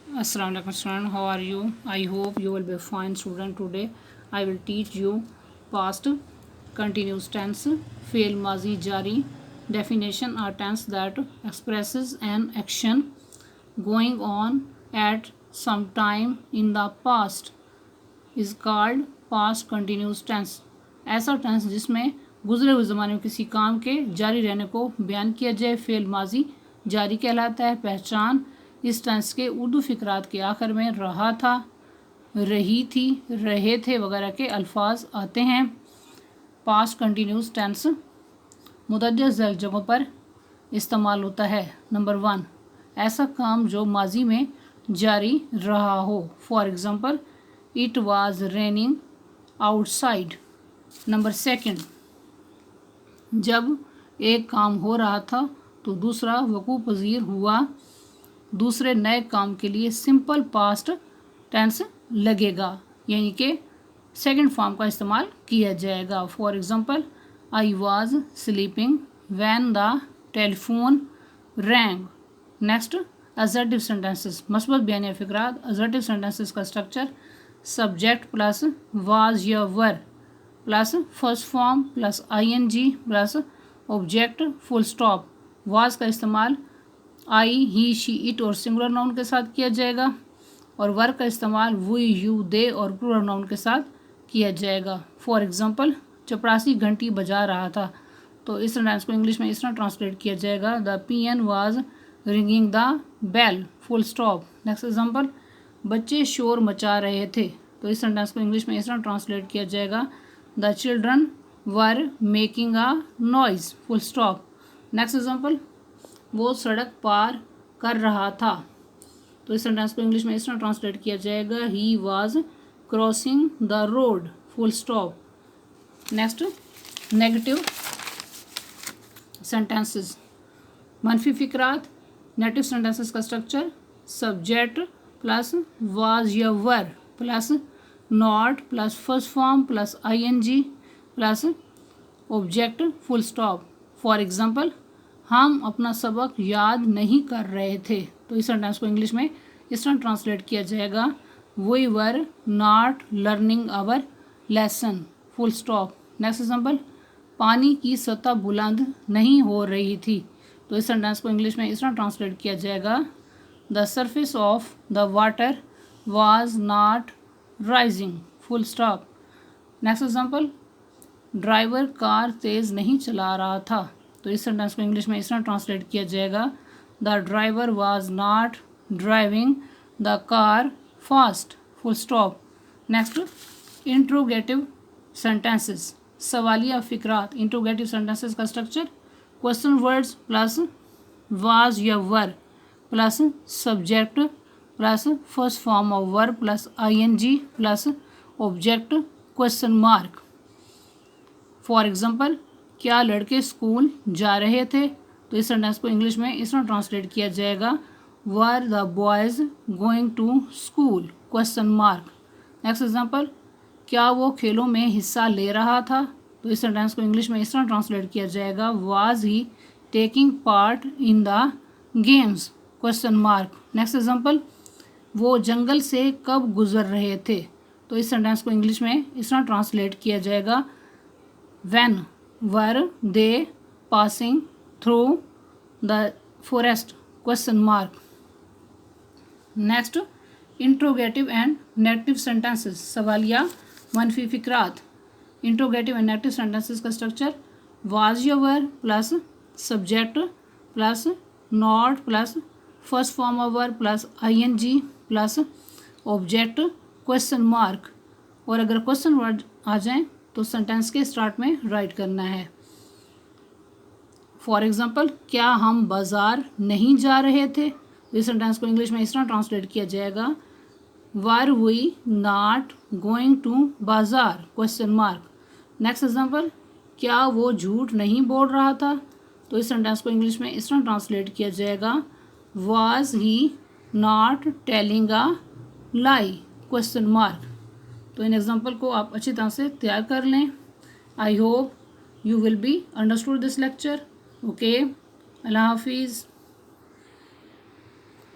Assalamu alaikum student, how are you? I hope you will be fine student. Today I will teach you past continuous tense, fail mazi jari. Definition are tense that expresses an action going on at some time in the past is called past continuous tense. ऐसा tense जिसमें गुजरे हुए ज़माने में किसी काम के जारी रहने को बयान किया जाए फेल माजी जारी कहलाता है। पहचान, इस टेंस के उर्दू फ़िक्रात के आखिर में रहा था, रही थी, रहे थे वगैरह के अल्फाज आते हैं। पास्ट कंटिन्यूस टेंस मुतअद्दिद ज़ैल जगहों पर इस्तेमाल होता है। नंबर 1, ऐसा काम जो माजी में जारी रहा हो। For example, it was raining outside. Number 2, जब एक काम हो रहा था तो दूसरा वकू पजीर हुआ। दूसरे नए काम के लिए सिंपल पास्ट टेंस लगेगा, यानी कि सेकंड फॉर्म का इस्तेमाल किया जाएगा। For example, I was sleeping when the telephone rang. Next, assertive sentences मस्बत बयानिया फ़िक्रात। असर्टिव सेंटेंसेस का स्ट्रक्चर सब्जेक्ट प्लस वाज या were plus first form plus ING plus object full stop. Was का इस्तेमाल आई, ही, शी, इट और singular noun के साथ किया जाएगा और वर का इस्तेमाल वी, यू, दे और प्लूरल नाउन के साथ किया जाएगा। फॉर एग्जांपल, चपरासी घंटी बजा रहा था, तो इस सेंटेंस को इंग्लिश में इस तरह ट्रांसलेट किया जाएगा, the peon was ringing the bell full stop. Next example, बच्चे शोर मचा रहे थे, तो इस सेंटेंस को इंग्लिश में इस तरह ट्रांसलेट किया जाएगा, the children were making a noise full stop. Next example, वो सड़क पार कर रहा था, तो इस सेंटेंस को इंग्लिश में इस तरह ट्रांसलेट किया जाएगा, he was crossing the road full stop. Next, negative sentences मनफी फ़िक्रात। नेगेटिव सेंटेंसेस का स्ट्रक्चर सब्जेक्ट प्लस वाज या were plus not plus first form plus ING plus object full stop. For example, हम अपना सबक याद नहीं कर रहे थे, तो इस सेंटेंस को इंग्लिश में इस तरह ट्रांसलेट किया जाएगा, we were not learning our lesson full stop. Next example, पानी की सतह बुलंद नहीं हो रही थी, तो इस सेंटेंस को इंग्लिश में इस तरह ट्रांसलेट किया जाएगा, the surface of the water was not rising full stop. Next example, driver car तेज़ नहीं चला रहा था, तो इस सेंटेंस को इंग्लिश में इस तरह ट्रांसलेट किया जाएगा, the driver was not driving the car fast full stop. Next, interrogative sentences सवालिया फ़िक्रात। इंट्रोगेटिव सेंटेंसेस का structure question words plus was या were plus subject plus first form of were plus ING plus object question mark. For example, क्या लड़के school जा रहे थे, तो इस सेंटेंस को इंग्लिश में इस तरह ट्रांसलेट किया जाएगा, were the boys going to school question mark. Next example, क्या वो खेलों में हिस्सा ले रहा था, तो इस सेंटेंस को इंग्लिश में इस तरह ट्रांसलेट किया जाएगा, was he taking part in the games question mark. Next example, वो जंगल से कब गुजर रहे थे, तो इस सेंटेंस को इंग्लिश में इस तरह ट्रांसलेट किया जाएगा, when were they passing through the forest question mark. Next, interrogative and negative sentences सवालिया मनफी फ़िक्रात। इंट्रोगेटिव एंड नेगेटिव सेंटेंसेस का स्ट्रक्चर वाज या were plus subject plus not plus first form of were plus ING plus object question mark, और अगर question word आ जाएं तो sentence के स्टार्ट में राइट करना है। फॉर एग्जांपल, क्या हम बाज़ार नहीं जा रहे थे, इस सेंटेंस को इंग्लिश में इस तरह ट्रांसलेट किया जाएगा, were we not going to bazaar question mark. Next example, क्या वो झूठ नहीं बोल रहा था, तो इस सेंटेंस को इंग्लिश में इस तरह ट्रांसलेट किया जाएगा, was he not telling a lie question mark. तो इन एग्जांपल को आप अच्छी तरह से तैयार कर लें। I hope you will be understood this lecture. Okay, Allah Hafiz.